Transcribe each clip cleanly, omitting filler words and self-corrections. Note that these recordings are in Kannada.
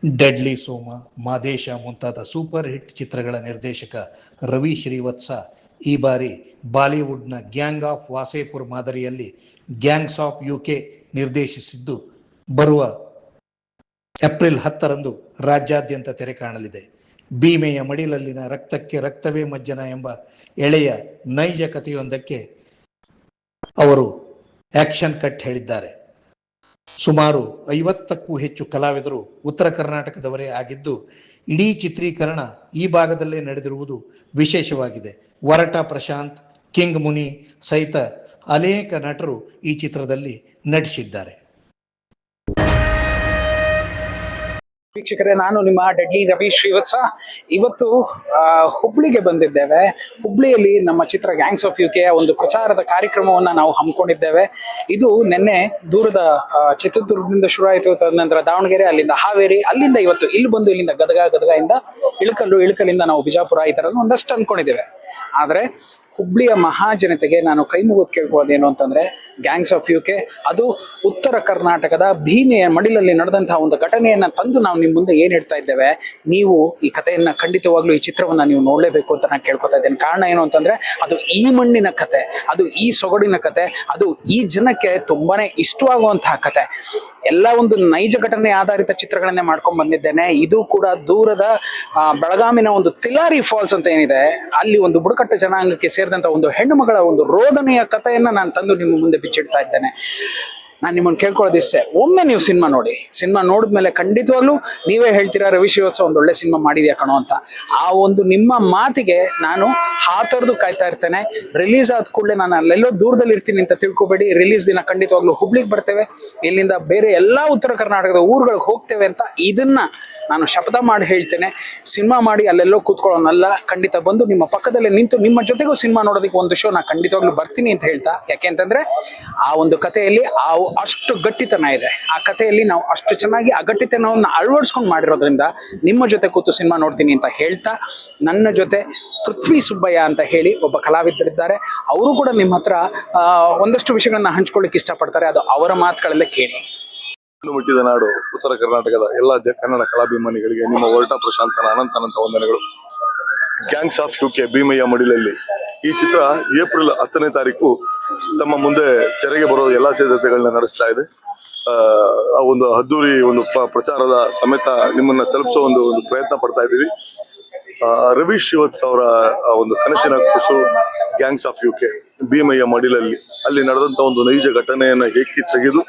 ಡೆಡ್ಲಿ ಸೋಮ, ಮಾದೇಶ ಮುಂತಾದ ಸೂಪರ್ ಹಿಟ್ ಚಿತ್ರಗಳ ನಿರ್ದೇಶಕ ರವಿ ಶ್ರೀವತ್ಸ ಈ ಬಾರಿ ಬಾಲಿವುಡ್ನ ಗ್ಯಾಂಗ್ ಆಫ್ ವಾಸೇಪುರ್ ಮಾದರಿಯಲ್ಲಿ ಗ್ಯಾಂಗ್ಸ್ ಆಫ್ ಯುಕೆ ನಿರ್ದೇಶಿಸಿದ್ದು ಬರುವ ಏಪ್ರಿಲ್ 10ರಂದು ರಾಜ್ಯಾದ್ಯಂತ ತೆರೆ ಕಾಣಲಿದೆ. ಭೀಮೆಯ ಮಡಿಲಲ್ಲಿನ ರಕ್ತಕ್ಕೆ ರಕ್ತವೇ ಮಜ್ಜನ ಎಂಬ ಎಳೆಯ ನೈಜ ಕಥೆಯೊಂದಕ್ಕೆ ಅವರು ಆಕ್ಷನ್ ಕಟ್ ಹೇಳಿದ್ದಾರೆ. ಸುಮಾರು 50ಕ್ಕೂ ಹೆಚ್ಚು ಕಲಾವಿದರು ಉತ್ತರ ಕರ್ನಾಟಕದವರೇ ಆಗಿದ್ದು, ಇಡೀ ಚಿತ್ರೀಕರಣ ಈ ಭಾಗದಲ್ಲೇ ನಡೆದಿರುವುದು ವಿಶೇಷವಾಗಿದೆ. ವರಟ ಪ್ರಶಾಂತ್, ಕಿಂಗ್ ಮುನಿ ಸಹಿತ ಅನೇಕ ನಟರು ಈ ಚಿತ್ರದಲ್ಲಿ ನಟಿಸಿದ್ದಾರೆ. ವೀಕ್ಷಕರೇ, ನಾನು ನಿಮ್ಮ ಡೆಡ್ಲಿ ರವಿ ಶ್ರೀವತ್ಸ. ಇವತ್ತು ಹುಬ್ಳಿಗೆ ಬಂದಿದ್ದೇವೆ. ಹುಬ್ಳಿಯಲ್ಲಿ ನಮ್ಮ ಚಿತ್ರ ಗ್ಯಾಂಗ್ಸ್ ಆಫ್ ಯುಕೆ ಒಂದು ಪ್ರಚಾರದ ಕಾರ್ಯಕ್ರಮವನ್ನ ನಾವು ಹಮ್ಮಿಕೊಂಡಿದ್ದೇವೆ. ಇದು ನಿನ್ನೆ ದೂರದ ಚಿತ್ರದುರ್ಗದಿಂದ ಶುರು ಆಯಿತು. ತದನಂತರ ದಾವಣಗೆರೆ, ಅಲ್ಲಿಂದ ಹಾವೇರಿ, ಅಲ್ಲಿಂದ ಇವತ್ತು ಇಲ್ಲಿ ಬಂದು ಇಲ್ಲಿಂದ ಗದಗದಿಂದ ಇಳಕಲ್ಲಿಂದ ನಾವು ಬಿಜಾಪುರ ಈ ತರ ಒಂದಷ್ಟು ಅನ್ಕೊಂಡಿದ್ದೇವೆ. ಆದ್ರೆ ಹುಬ್ಳಿಯ ಮಹಾಜನತೆಗೆ ನಾನು ಕೈ ಮುಗಿದು ಕೇಳ್ಕೊಳ್ಳೋದೇನು ಅಂತಂದ್ರೆ, ಗ್ಯಾಂಗ್ಸ್ ಆಫ್ ಯುಕೆ ಅದು ಉತ್ತರ ಕರ್ನಾಟಕದ ಭೀಮೆಯ ಮಡಿಲಲ್ಲಿ ನಡೆದಂತಹ ಒಂದು ಘಟನೆಯನ್ನ ತಂದು ನಾವು ನಿಮ್ ಮುಂದೆ ಏನ್ ಹೇಳ್ತಾ ಇದ್ದೇವೆ, ನೀವು ಈ ಕಥೆಯನ್ನ ಖಂಡಿತವಾಗ್ಲೂ ಈ ಚಿತ್ರವನ್ನ ನೀವು ನೋಡ್ಲೇಬೇಕು ಅಂತ ನಾನು ಕೇಳ್ಕೊತಾ ಇದ್ದೇನೆ. ಕಾರಣ ಏನು ಅಂತಂದ್ರೆ, ಅದು ಈ ಮಣ್ಣಿನ ಕತೆ, ಅದು ಈ ಸೊಗಡಿನ ಕತೆ, ಅದು ಈ ಜನಕ್ಕೆ ತುಂಬಾನೇ ಇಷ್ಟವಾಗುವಂತಹ ಕತೆ. ಎಲ್ಲ ಒಂದು ನೈಜ ಘಟನೆ ಆಧಾರಿತ ಚಿತ್ರಗಳನ್ನೇ ಮಾಡ್ಕೊಂಡ್ ಬಂದಿದ್ದೇನೆ. ಇದು ಕೂಡ ದೂರದ ಬೆಳಗಾಮಿನ ಒಂದು ತಿಲಾರಿ ಫಾಲ್ಸ್ ಅಂತ ಏನಿದೆ, ಅಲ್ಲಿ ಒಂದು ಬುಡಕಟ್ಟು ಜನಾಂಗಕ್ಕೆ ಸೇರಿದಂತ ಒಂದು ಹೆಣ್ಣು ಮಗಳ ಒಂದು ರೋದನೆಯ ಕಥೆಯನ್ನ ನಾನು ತಂದು ನಿಮ್ಮ ಮುಂದೆ ಬಿಚ್ಚಿಡ್ತಾ ಇದ್ದೇನೆ. ನಾನು ನಿಮ್ಮನ್ನು ಕೇಳ್ಕೊಳ್ಳೋದಿಷ್ಟೇ, ಒಮ್ಮೆ ನೀವು ಸಿನಿಮಾ ನೋಡಿ. ಸಿನಿಮಾ ನೋಡಿದ್ಮೇಲೆ ಖಂಡಿತವಾಗ್ಲೂ ನೀವೇ ಹೇಳ್ತೀರಾ, ರವಿ ಶ್ರೀವತ್ಸ ಒಂದು ಒಳ್ಳೆ ಸಿನಿಮಾ ಮಾಡಿದ್ಯಾ ಕಣೋ ಅಂತ. ಆ ಒಂದು ನಿಮ್ಮ ಮಾತಿಗೆ ನಾನು ಹಾತೊರೆದು ಕಾಯ್ತಾ ಇರ್ತೇನೆ. ರಿಲೀಸ್ ಆದ ಕೂಡಲೇ ನಾನು ಅಲ್ಲೆಲ್ಲೋ ದೂರದಲ್ಲಿ ಇರ್ತೀನಿ ಅಂತ ತಿಳ್ಕೊಬೇಡಿ. ರಿಲೀಸ್ ದಿನ ಖಂಡಿತವಾಗ್ಲೂ ಹುಬ್ಳಿಗೆ ಬರ್ತೇವೆ. ಇಲ್ಲಿಂದ ಬೇರೆ ಎಲ್ಲಾ ಉತ್ತರ ಕರ್ನಾಟಕದ ಊರುಗಳಿಗೆ ಹೋಗ್ತೇವೆ ಅಂತ ಇದನ್ನ ನಾನು ಶಪಥ ಮಾಡಿ ಹೇಳ್ತೇನೆ. ಸಿನಿಮಾ ಮಾಡಿ ಅಲ್ಲೆಲ್ಲೋ ಕೂತ್ಕೊಳ್ಳೋನಲ್ಲ, ಖಂಡಿತ ಬಂದು ನಿಮ್ಮ ಪಕ್ಕದಲ್ಲೇ ನಿಂತು ನಿಮ್ಮ ಜೊತೆಗೂ ಸಿನಿಮಾ ನೋಡೋದಕ್ಕೆ ಒಂದು ಶೋ ನಾನು ಖಂಡಿತವಾಗ್ಲೂ ಬರ್ತೀನಿ ಅಂತ ಹೇಳ್ತಾ, ಯಾಕೆ ಅಂತಂದ್ರೆ ಆ ಒಂದು ಕಥೆಯಲ್ಲಿ ಅಷ್ಟು ಗಟ್ಟಿತನ ಇದೆ. ಆ ಕಥೆಯಲ್ಲಿ ನಾವು ಅಷ್ಟು ಚೆನ್ನಾಗಿ ಆ ಗಟ್ಟಿತನವನ್ನು ಅಳವಡಿಸ್ಕೊಂಡು ಮಾಡಿರೋದ್ರಿಂದ ನಿಮ್ಮ ಜೊತೆ ಕೂತು ಸಿನಿಮಾ ನೋಡ್ತೀನಿ ಅಂತ ಹೇಳ್ತಾ, ನನ್ನ ಜೊತೆ ಪೃಥ್ವಿ ಸುಬ್ಬಯ್ಯ ಅಂತ ಹೇಳಿ ಒಬ್ಬ ಕಲಾವಿದರಿದ್ದಾರೆ. ಅವರು ಕೂಡ ನಿಮ್ಮ ಹತ್ರ ಒಂದಷ್ಟು ವಿಷಯಗಳನ್ನ ಹಂಚ್ಕೊಳ್ಳಿಕ್ಕೆ ಇಷ್ಟಪಡ್ತಾರೆ. ಅದು ಅವರ ಮಾತುಗಳಲ್ಲೇ ಕೇಳಿ. ಮುಟ್ಟಿದ ನಾಡು ಉತ್ತರ ಕರ್ನಾಟಕದ ಎಲ್ಲ ಕನ್ನಡ ಕಲಾಭಿಮಾನಿಗಳಿಗೆ ನಿಮ್ಮ ವರಟ ಪ್ರಶಾಂತನ ಅನಂತ ವಂದನೆಗಳು. ಗ್ಯಾಂಗ್ಸ್ ಆಫ್ ಯುಕೆ ಭೀಮೆಯ ಮಡಿಲಲ್ಲಿ ಈ ಚಿತ್ರ ಏಪ್ರಿಲ್ 10ನೇ ತಾರೀಕು ತಮ್ಮ ಮುಂದೆ ತೆರೆಗೆ ಬರೋ ಎಲ್ಲಾ ಸಿದ್ಧತೆಗಳನ್ನ ನಡೆಸ್ತಾ ಇದೆ. ಆ ಒಂದು ಅದ್ದೂರಿ ಒಂದು ಪ್ರಚಾರದ ಸಮೇತ ನಿಮ್ಮನ್ನ ತಲುಪಿಸೋ ಒಂದು ಪ್ರಯತ್ನ ಪಡ್ತಾ ಇದ್ದೀವಿ. ರವಿ ಶ್ರೀವತ್ಸ ಅವರ ಒಂದು ಕನಸಿನ ಕೂಸು ಗ್ಯಾಂಗ್ಸ್ ಆಫ್ ಯುಕೆ ಭೀಮೆಯ ಮಡಿಲಲ್ಲಿ ಅಲ್ಲಿ ನಡೆದಂತ ಒಂದು ನೈಜ ಘಟನೆಯನ್ನ ಹೆಕ್ಕಿ ತೆಗೆದು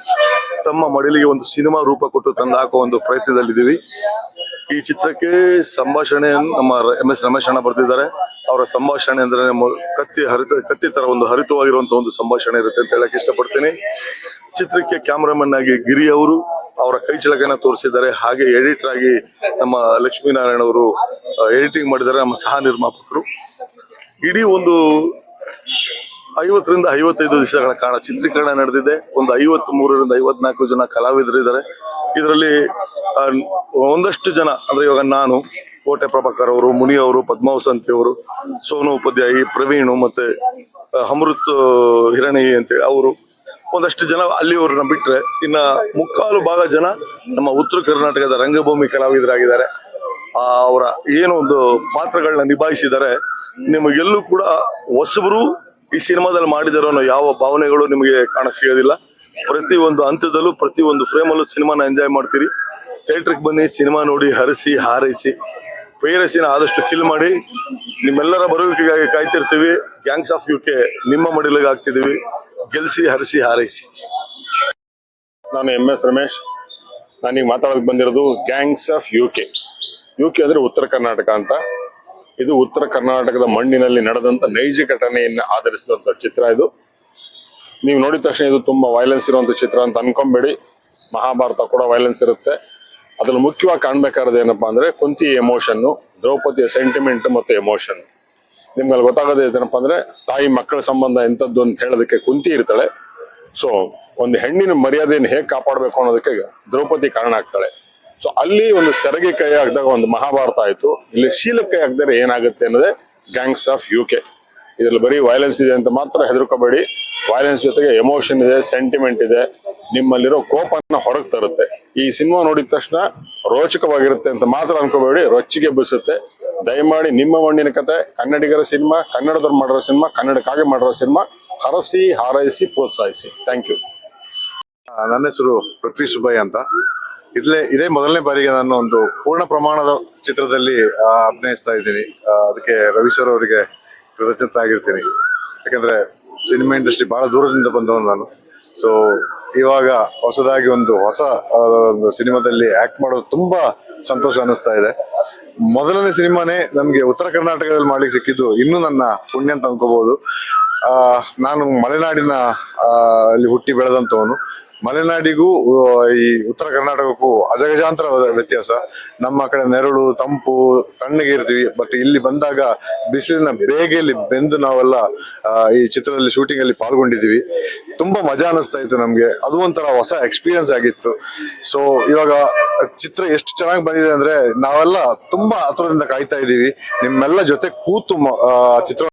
ತಮ್ಮ ಮಡಿಲಿಗೆ ಒಂದು ಸಿನಿಮಾ ರೂಪ ಕೊಟ್ಟು ತಂದು ಹಾಕುವ ಒಂದು ಪ್ರಯತ್ನದಲ್ಲಿದ್ದೀವಿ. ಈ ಚಿತ್ರಕ್ಕೆ ಸಂಭಾಷಣೆಯನ್ನು ನಮ್ಮ MS ರಮೇಶ್ ಅಣ್ಣ ಬರ್ತಿದ್ದಾರೆ. ಅವರ ಸಂಭಾಷಣೆ ಅಂದ್ರೆ ಕತ್ತಿ ತರ ಒಂದು ಹರಿತವಾಗಿರುವಂತಹ ಒಂದು ಸಂಭಾಷಣೆ ಇರುತ್ತೆ ಅಂತ ಹೇಳಕ್ ಇಷ್ಟಪಡ್ತೀನಿ. ಚಿತ್ರಕ್ಕೆ ಕ್ಯಾಮ್ರಾಮನ್ ಆಗಿ ಗಿರಿ ಅವರು ಅವರ ಕೈ ಚಳಕನ ತೋರಿಸಿದ್ದಾರೆ. ಹಾಗೆ ಎಡಿಟರ್ ಆಗಿ ನಮ್ಮ ಲಕ್ಷ್ಮೀನಾರಾಯಣ ಅವರು ಎಡಿಟಿಂಗ್ ಮಾಡಿದ್ದಾರೆ, ನಮ್ಮ ಸಹ ನಿರ್ಮಾಪಕರು. ಇಡೀ ಒಂದು 50 ರಿಂದ 55 ದಿವಸಗಳ ಕಾಲ ಚಿತ್ರೀಕರಣ ನಡೆದಿದೆ. ಒಂದು 53 ರಿಂದ 54 ಜನ ಕಲಾವಿದರಿದ್ದಾರೆ. ಇದರಲ್ಲಿ ಒಂದಷ್ಟು ಜನ ಅಂದ್ರೆ ಇವಾಗ ನಾನು, ಕೋಟೆ ಪ್ರಭಾಕರ್ ಅವರು, ಮುನಿ ಅವರು, ಪದ್ಮಾವಸಂತಿ ಅವರು, ಸೋನು ಉಪಾಧ್ಯಾಯಿ, ಪ್ರವೀಣು, ಮತ್ತೆ ಅಮೃತ್ ಹಿರಣಿ ಅಂತೇಳಿ ಅವರು, ಒಂದಷ್ಟು ಜನ ಅಲ್ಲಿಯವ್ರನ್ನ ಬಿಟ್ರೆ ಇನ್ನ ಮುಕ್ಕಾಲು ಭಾಗ ಜನ ನಮ್ಮ ಉತ್ತರ ಕರ್ನಾಟಕದ ರಂಗಭೂಮಿ ಕಲಾವಿದರಾಗಿದ್ದಾರೆ. ಅವರ ಏನು ಒಂದು ಪಾತ್ರಗಳನ್ನ ನಿಭಾಯಿಸಿದ್ದಾರೆ. ನಿಮಗೆಲ್ಲೂ ಕೂಡ ಹೊಸಬರು ಈ ಸಿನಿಮಾದಲ್ಲಿ ಮಾಡಿದಾರೋ ಯಾವ ಭಾವನೆಗಳು ನಿಮಗೆ ಕಾಣ ಸಿಗೋದಿಲ್ಲ. ಪ್ರತಿ ಒಂದು ಹಂತದಲ್ಲೂ ಪ್ರತಿ ಒಂದು ಫ್ರೇಮಲ್ಲೂ ಸಿನಿಮಾನ ಎಂಜಾಯ್ ಮಾಡ್ತೀರಿ. ಥಿಯೇಟ್ರಿಗೆ ಬನ್ನಿ, ಸಿನಿಮಾ ನೋಡಿ, ಹರಿಸಿ ಹಾರೈಸಿ, ಪೈರಸಿನ ಆದಷ್ಟು ಕಿಲ್ ಮಾಡಿ. ನಿಮ್ಮೆಲ್ಲರ ಬರುವಿಕೆಗಾಗಿ ಕಾಯ್ತಿರ್ತೀವಿ. ಗ್ಯಾಂಗ್ಸ್ ಆಫ್ ಯುಕೆ ನಿಮ್ಮ ಮಡಿಲಿಗೆ ಹಾಕ್ತಿದೀವಿ. ಗೆಲ್ಸಿ, ಹರಿಸಿ, ಹಾರೈಸಿ. ನಾನು MS ರಮೇಶ್. ನಾನೀಗ ಮಾತಾಡೋಕೆ ಬಂದಿರೋದು ಗ್ಯಾಂಗ್ಸ್ ಆಫ್ ಯುಕೆ ಅಂದ್ರೆ ಉತ್ತರ ಕರ್ನಾಟಕ ಅಂತ. ಇದು ಉತ್ತರ ಕರ್ನಾಟಕದ ಮಣ್ಣಿನಲ್ಲಿ ನಡೆದಂತ ನೈಜ ಘಟನೆಯನ್ನ ಆಧರಿಸಿದಂತ ಚಿತ್ರ. ಇದು ನೀವು ನೋಡಿದ ತಕ್ಷಣ ಇದು ತುಂಬಾ ವೈಲೆನ್ಸ್ ಇರುವಂತ ಚಿತ್ರ ಅಂತ ಅನ್ಕೊಂಬೇಡಿ. ಮಹಾಭಾರತ ಕೂಡ ವೈಲೆನ್ಸ್ ಇರುತ್ತೆ. ಅದ್ರಲ್ಲಿ ಮುಖ್ಯವಾಗಿ ಕಾಣ್ಬೇಕಾದ್ರೆ ಏನಪ್ಪಾ ಅಂದ್ರೆ ಕುಂತಿ ಎಮೋಷನ್, ದ್ರೌಪದಿಯ ಸೆಂಟಿಮೆಂಟ್ ಮತ್ತು ಎಮೋಷನ್. ನಿಮ್ಗೆ ಅಲ್ಲಿ ಗೊತ್ತಾಗೋದೇ ಏನಪ್ಪಾ ಅಂದ್ರೆ ತಾಯಿ ಮಕ್ಕಳ ಸಂಬಂಧ ಎಂತದ್ದು ಅಂತ ಹೇಳೋದಕ್ಕೆ ಕುಂತಿ ಇರ್ತಾಳೆ. ಸೊ ಒಂದು ಹೆಣ್ಣಿನ ಮರ್ಯಾದೆಯನ್ನು ಹೇಗೆ ಕಾಪಾಡಬೇಕು ಅನ್ನೋದಕ್ಕೆ ದ್ರೌಪದಿ ಕಾರಣ ಆಗ್ತಾಳೆ. ಸೊ ಅಲ್ಲಿ ಒಂದು ಸೆರಗಿ ಕೈ ಹಾಕಿದಾಗ ಒಂದು ಮಹಾಭಾರತ ಆಯ್ತು. ಇಲ್ಲಿ ಶೀಲ ಕೈ ಹಾಕಿದರೆ ಏನಾಗುತ್ತೆ ಅನ್ನೋದೇ ಗ್ಯಾಂಗ್ಸ್ ಆಫ್ ಯುಕೆ. ಇದ್ರಲ್ಲಿ ಬರೀ ವೈಲೆನ್ಸ್ ಇದೆ ಅಂತ ಮಾತ್ರ ಹೆದರ್ಕೋಬೇಡಿ. ವೈಲೆನ್ಸ್ ಜೊತೆಗೆ ಎಮೋಷನ್ ಇದೆ, ಸೆಂಟಿಮೆಂಟ್ ಇದೆ, ನಿಮ್ಮಲ್ಲಿರೋ ಕೋಪನ ಹೊರಗೆ ತರುತ್ತೆ. ಈ ಸಿನಿಮಾ ನೋಡಿದ ತಕ್ಷಣ ರೋಚಕವಾಗಿರುತ್ತೆ ಅಂತ ಮಾತ್ರ ಅನ್ಕೋಬೇಡಿ, ರೊಚ್ಚಿಗೆ ಬೀಸುತ್ತೆ. ದಯಮಾಡಿ ನಿಮ್ಮ ಮಣ್ಣಿನ ಕತೆ, ಕನ್ನಡಿಗರ ಸಿನಿಮಾ, ಕನ್ನಡದವ್ರು ಮಾಡಿರೋ ಸಿನಿಮಾ, ಕನ್ನಡಕ್ಕಾಗಿ ಮಾಡಿರೋ ಸಿನಿಮಾ, ಹರಸಿ ಹಾರೈಸಿ ಪ್ರೋತ್ಸಾಹಿಸಿ. Thank you. ನನ್ನ ಹೆಸರು ಪೃಥ್ವಿ ಸುಬ್ಬಯ್ಯ ಅಂತ. ಇದೇ ಮೊದಲನೇ ಬಾರಿಗೆ ನಾನು ಒಂದು ಪೂರ್ಣ ಪ್ರಮಾಣದ ಚಿತ್ರದಲ್ಲಿ ಅಭಿನಯಿಸ್ತಾ ಇದ್ದೀನಿ. ಅದಕ್ಕೆ ರವಿ ಸರ್ ಅವರಿಗೆ ಕೃತಜ್ಞತೆ ಆಗಿರ್ತೀನಿ. ಯಾಕಂದ್ರೆ ಸಿನಿಮಾ ಇಂಡಸ್ಟ್ರಿ ಬಹಳ ದೂರದಿಂದ ಬಂದವನು ನಾನು. ಸೊ ಇವಾಗ ಹೊಸದಾಗಿ ಒಂದು ಹೊಸ ಒಂದು ಸಿನಿಮಾದಲ್ಲಿ ಆಕ್ಟ್ ಮಾಡೋದು ತುಂಬಾ ಸಂತೋಷ ಅನಿಸ್ತಾ ಇದೆ. ಮೊದಲನೇ ಸಿನಿಮಾನೇ ನಮ್ಗೆ ಉತ್ತರ ಕರ್ನಾಟಕದಲ್ಲಿ ಮಾಡ್ಲಿಕ್ಕೆ ಸಿಕ್ಕಿದ್ದು ಇನ್ನೂ ನನ್ನ ಪುಣ್ಯ ಅಂತ ಅನ್ಕೋಬಹುದು. ನಾನು ಮಲೆನಾಡಿನ ಅಲ್ಲಿ ಹುಟ್ಟಿ ಬೆಳೆದಂತವನು. ಮಲೆನಾಡಿಗೂ ಈ ಉತ್ತರ ಕರ್ನಾಟಕಕ್ಕೂ ಅಜಗಜಾಂತರ ವ್ಯತ್ಯಾಸ. ನಮ್ಮ ಕಡೆ ನೆರಳು, ತಂಪು, ತಣ್ಣಗೆ ಇರ್ತೀವಿ. ಬಟ್ ಇಲ್ಲಿ ಬಂದಾಗ ಬಿಸಿಲಿನ ಬೇಗೆಯಲ್ಲಿ ಬೆಂದು ನಾವೆಲ್ಲ ಈ ಚಿತ್ರದಲ್ಲಿ ಶೂಟಿಂಗ್ ಅಲ್ಲಿ ಪಾಲ್ಗೊಂಡಿದ್ದೀವಿ. ತುಂಬಾ ಮಜಾ ಅನಿಸ್ತಾ ಇತ್ತು ನಮ್ಗೆ. ಅದು ಒಂಥರ ಹೊಸ ಎಕ್ಸ್ಪೀರಿಯನ್ಸ್ ಆಗಿತ್ತು. ಸೊ ಇವಾಗ ಚಿತ್ರ ಎಷ್ಟು ಚೆನ್ನಾಗಿ ಬಂದಿದೆ ಅಂದ್ರೆ ನಾವೆಲ್ಲ ತುಂಬಾ ಹತ್ರದಿಂದ ಕಾಯ್ತಾ ಇದ್ದೀವಿ. ನಿಮ್ಮೆಲ್ಲ ಜೊತೆ ಕೂತು ಚಿತ್ರ